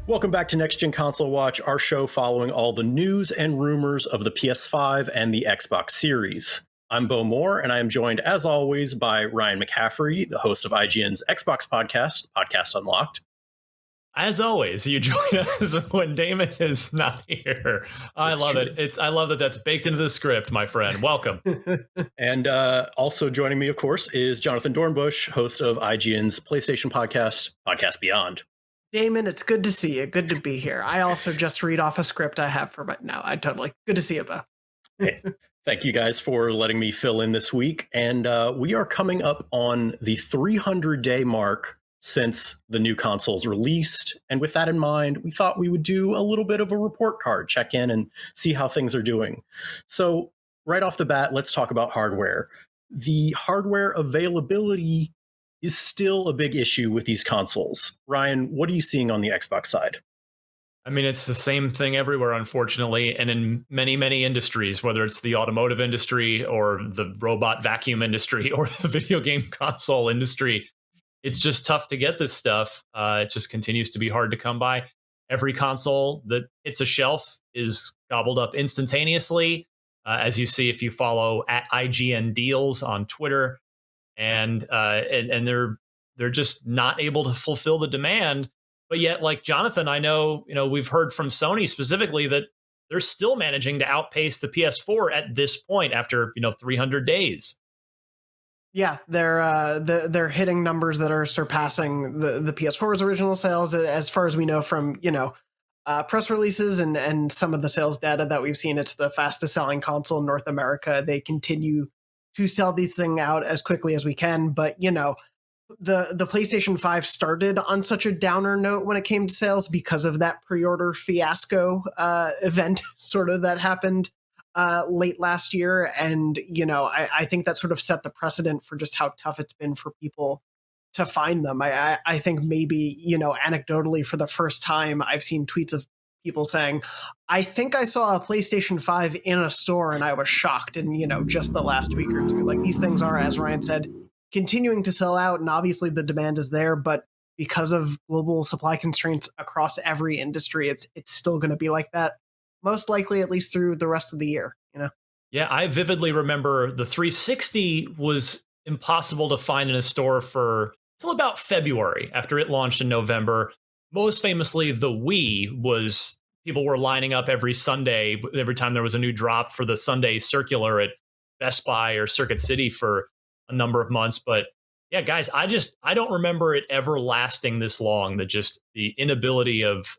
Welcome back to Next Gen Console Watch, our show following all the news and rumors of the PS5 and the Xbox Series. I'm Bo Moore, and I am joined, as always, by Ryan McCaffrey, the host of IGN's Xbox podcast, Podcast Unlocked. As always, you join us when Damon is not here. I love it. I love that that's baked into the script, my friend. Welcome. And also joining me, of course, is Jonathan Dornbush, host of IGN's PlayStation podcast, Podcast Beyond. Damon, it's good to see you. Good to be here. I also just read off a script I have for right now. Good to see you, Bo. Hey, thank you guys for letting me fill in this week. And we are coming up on the 300-day mark since the new consoles released. And with that in mind, we thought we would do a little bit of a report card, check in and see how things are doing. So right off the bat, let's talk about hardware. The hardware availability is still a big issue with these consoles. Ryan, what are you seeing on the Xbox side? I mean, it's the same thing everywhere, unfortunately, and in many, many industries, whether it's the automotive industry or the robot vacuum industry or the video game console industry. It's just tough to get this stuff. It just continues to be hard to come by. Every console that hits a shelf is gobbled up instantaneously, as you see if you follow at IGN Deals on Twitter. And they're just not able to fulfill the demand. But yet, like Jonathan, I know, we've heard from Sony specifically that they're still managing to outpace the PS4 at this point after 300 days. Yeah, they're hitting numbers that are surpassing the PS4's original sales, as far as we know from press releases and some of the sales data that we've seen. It's the fastest selling console in North America. They continue to sell the thing out as quickly as we can. But, the PlayStation 5 started on such a downer note when it came to sales because of that pre-order fiasco event sort of that happened late last year. And, I think that sort of set the precedent for just how tough it's been for people to find them. I think maybe, anecdotally for the first time, I've seen tweets of people saying, I think I saw a PlayStation 5 in a store and I was shocked in, just the last week or two. Like, these things are, as Ryan said, continuing to sell out, and obviously the demand is there, but because of global supply constraints across every industry, it's still going to be like that, most likely at least through the rest of the year, Yeah, I vividly remember the 360 was impossible to find in a store for till about February after it launched in November. Most famously, the Wii people were lining up every Sunday, every time there was a new drop for the Sunday circular at Best Buy or Circuit City for a number of months. But yeah, guys, I don't remember it ever lasting this long, the inability of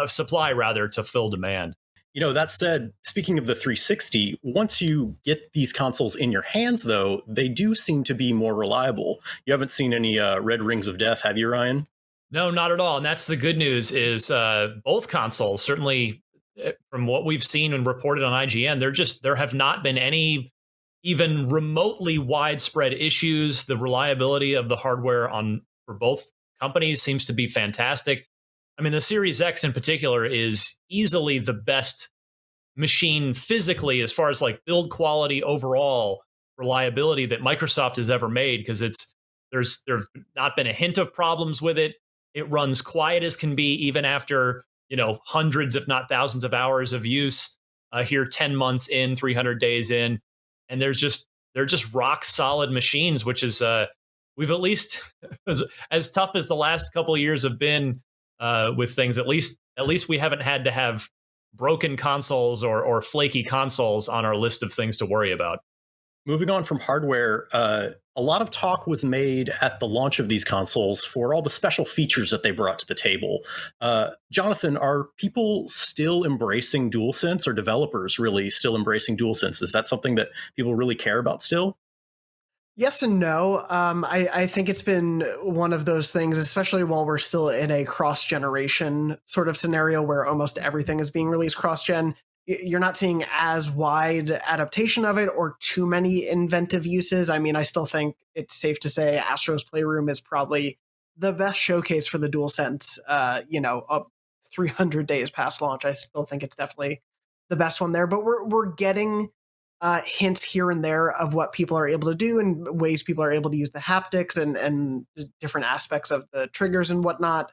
supply rather, to fill demand. That said, speaking of the 360, once you get these consoles in your hands, though, they do seem to be more reliable. You haven't seen any red rings of death, have you, Ryan? No, not at all. And that's the good news is both consoles, certainly from what we've seen and reported on IGN, there have not been any even remotely widespread issues. The reliability of the hardware for both companies seems to be fantastic. I mean, the Series X in particular is easily the best machine physically as far as like build quality, overall reliability that Microsoft has ever made, because there's not been a hint of problems with it. It runs quiet as can be, even after hundreds, if not thousands of hours of use here 10 months in, 300 days in. And they're just rock solid machines, which is we've at least as tough as the last couple of years have been with things. At least we haven't had to have broken consoles or flaky consoles on our list of things to worry about. Moving on from hardware, a lot of talk was made at the launch of these consoles for all the special features that they brought to the table. Jonathan, are people still embracing DualSense, or developers really still embracing DualSense? Is that something that people really care about still? Yes and no. I think it's been one of those things, especially while we're still in a cross-generation sort of scenario where almost everything is being released cross-gen. You're not seeing as wide adaptation of it or too many inventive uses. I mean, I still think it's safe to say Astro's Playroom is probably the best showcase for the DualSense, up 300 days past launch. I still think it's definitely the best one there, but we're getting hints here and there of what people are able to do and ways people are able to use the haptics and different aspects of the triggers and whatnot.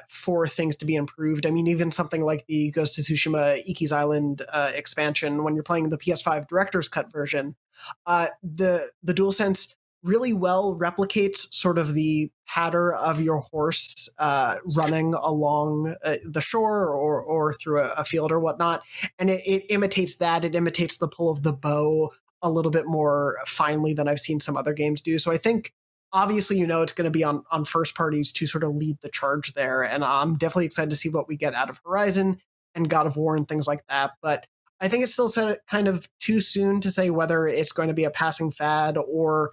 for things to be improved. I mean, even something like the Ghost of Tsushima Iki's Island expansion, when you're playing the PS5 Director's Cut version, the DualSense really well replicates sort of the patter of your horse running along the shore or through a field or whatnot. And it imitates that. It imitates the pull of the bow a little bit more finely than I've seen some other games do. So I think obviously, it's going to be on first parties to sort of lead the charge there. And I'm definitely excited to see what we get out of Horizon and God of War and things like that. But I think it's still kind of too soon to say whether it's going to be a passing fad or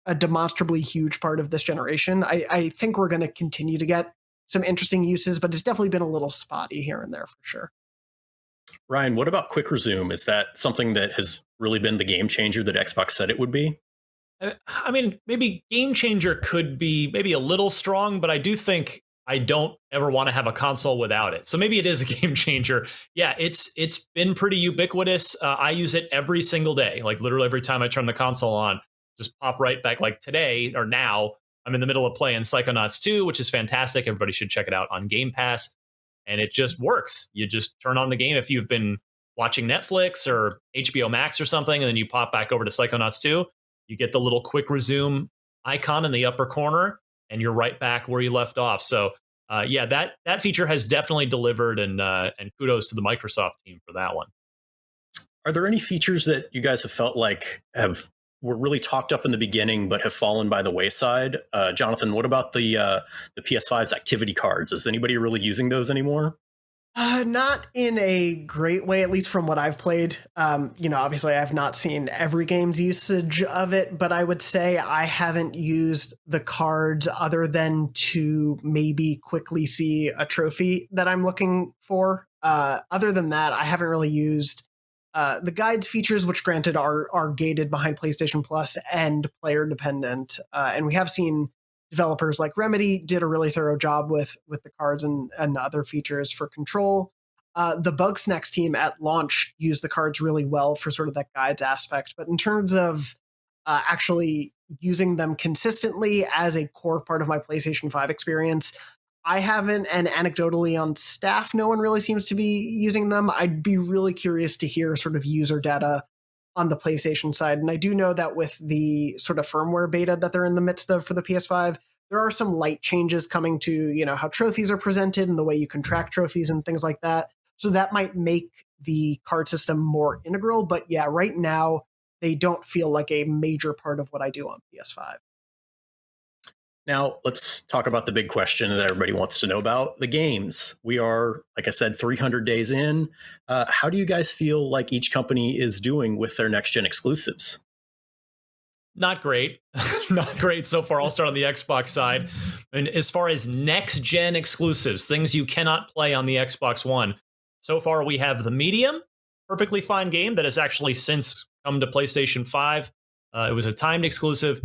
a demonstrably huge part of this generation. I think we're going to continue to get some interesting uses, but it's definitely been a little spotty here and there for sure. Ryan, what about quick resume? Is that something that has really been the game changer that Xbox said it would be? I mean, maybe game changer could be maybe a little strong, but I do think I don't ever want to have a console without it. So maybe it is a game changer. Yeah, it's been pretty ubiquitous. I use it every single day, like literally every time I turn the console on, just pop right back. Like today or now, I'm in the middle of playing Psychonauts 2, which is fantastic. Everybody should check it out on Game Pass. And it just works. You just turn on the game if you've been watching Netflix or HBO Max or something, and then you pop back over to Psychonauts 2. You get the little quick resume icon in the upper corner, and you're right back where you left off. So, yeah, that feature has definitely delivered, and kudos to the Microsoft team for that one. Are there any features that you guys have felt like were really talked up in the beginning but have fallen by the wayside? Jonathan, what about the PS5's activity cards? Is anybody really using those anymore? Not in a great way, at least from what I've played. Obviously I've not seen every game's usage of it, but I would say I haven't used the cards other than to maybe quickly see a trophy that I'm looking for. Other than that, I haven't really used the guides features, which granted are gated behind PlayStation Plus and player dependent. And we have seen developers like Remedy did a really thorough job with the cards and other features for control. The Bugsnax team at launch used the cards really well for sort of that guides aspect. But in terms of actually using them consistently as a core part of my PlayStation 5 experience, I haven't, and anecdotally on staff, no one really seems to be using them. I'd be really curious to hear sort of user data on the PlayStation side. And I do know that with the sort of firmware beta that they're in the midst of for the PS5, there are some light changes coming to, how trophies are presented and the way you can track trophies and things like that. So that might make the card system more integral. But yeah, right now, they don't feel like a major part of what I do on PS5. Now, let's talk about the big question that everybody wants to know about, the games. We are, like I said, 300 days in. How do you guys feel like each company is doing with their next-gen exclusives? Not great. Not great so far. I'll start on the Xbox side. And as far as next-gen exclusives, things you cannot play on the Xbox One, so far we have the Medium, perfectly fine game that has actually since come to PlayStation 5. It was a timed exclusive.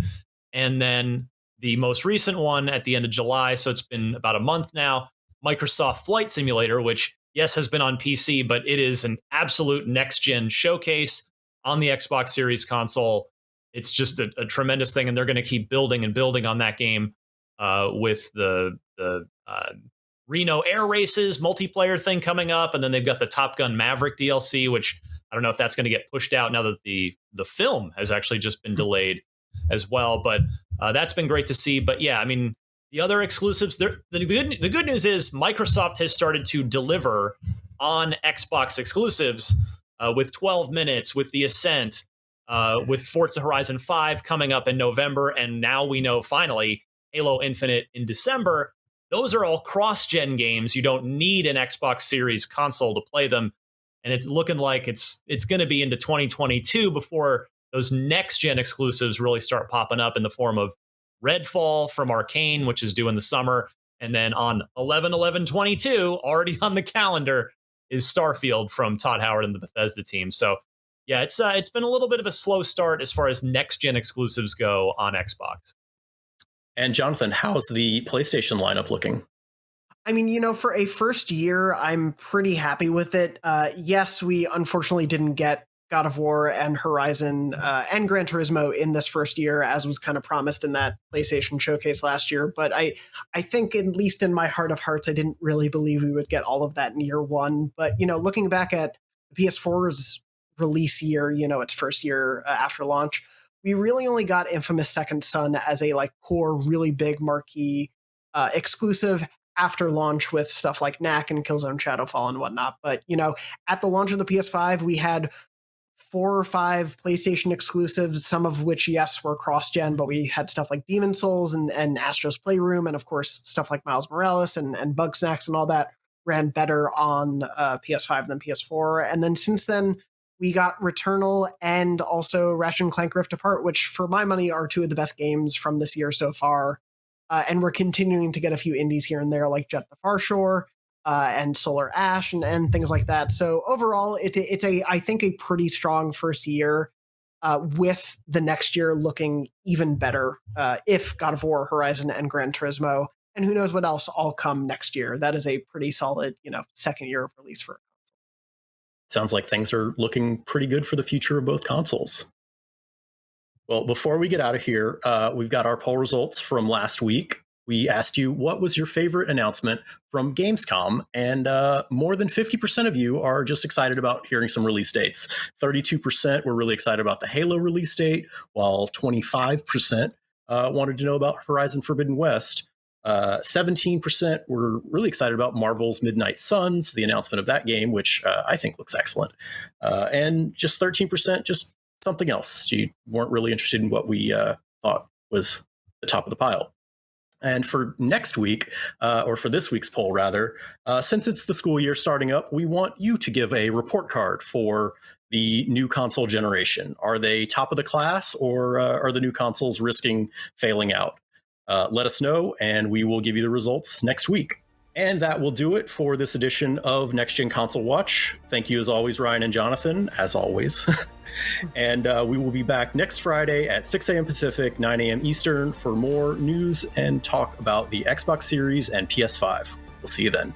And then the most recent one at the end of July, so it's been about a month now, Microsoft Flight Simulator, which, yes, has been on PC, but it is an absolute next-gen showcase on the Xbox Series console. It's just a tremendous thing, and they're going to keep building and building on that game with the Reno Air Races multiplayer thing coming up, and then they've got the Top Gun Maverick DLC, which I don't know if that's going to get pushed out now that the film has actually just been delayed as well. But that's been great to see. But yeah, I mean, the other exclusives, the good news is Microsoft has started to deliver on Xbox exclusives with 12 minutes, with The Ascent, with Forza Horizon 5 coming up in November. And now we know finally Halo Infinite in December. Those are all cross-gen games. You don't need an Xbox Series console to play them. And it's looking like it's going to be into 2022 before those next-gen exclusives really start popping up in the form of Redfall from Arcane, which is due in the summer. And then on 11/11/22, already on the calendar, is Starfield from Todd Howard and the Bethesda team. So yeah, it's been a little bit of a slow start as far as next-gen exclusives go on Xbox. And Jonathan, how's the PlayStation lineup looking? I mean, for a first year, I'm pretty happy with it. Yes, we unfortunately didn't get God of War and Horizon and Gran Turismo in this first year, as was kind of promised in that PlayStation showcase last year. But I think, at least in my heart of hearts, I didn't really believe we would get all of that in year one. But, looking back at PS4's release year, its first year after launch, we really only got Infamous Second Son as a core, really big marquee exclusive after launch with stuff like Knack and Killzone Shadowfall and whatnot. But, at the launch of the PS5, we had 4 or 5 PlayStation exclusives, some of which, yes, were cross-gen, but we had stuff like Demon Souls and Astro's Playroom, and of course, stuff like Miles Morales and Bugsnax and all that ran better on PS5 than PS4. And then since then, we got Returnal and also Ratchet and Clank Rift Apart, which for my money are 2 of the best games from this year so far. And we're continuing to get a few indies here and there, like Jet the Far Shore, and Solar Ash and things like that. So overall, it's I think a pretty strong first year, with the next year looking even better if God of War, Horizon, and Gran Turismo, and who knows what else all come next year. That is a pretty solid, second year of release for it. Sounds like things are looking pretty good for the future of both consoles. Well, before we get out of here, we've got our poll results from last week. We asked you, what was your favorite announcement from Gamescom? And more than 50% of you are just excited about hearing some release dates. 32% were really excited about the Halo release date, while 25% wanted to know about Horizon Forbidden West. 17% were really excited about Marvel's Midnight Suns, the announcement of that game, which I think looks excellent. And just 13% just something else. You weren't really interested in what we thought was the top of the pile. And for next week, or for this week's poll, rather, since it's the school year starting up, we want you to give a report card for the new console generation. Are they top of the class, or are the new consoles risking failing out? Let us know, and we will give you the results next week. And that will do it for this edition of Next Gen Console Watch. Thank you, as always, Ryan and Jonathan, as always. And we will be back next Friday at 6 a.m. Pacific, 9 a.m. Eastern for more news and talk about the Xbox Series and PS5. We'll see you then.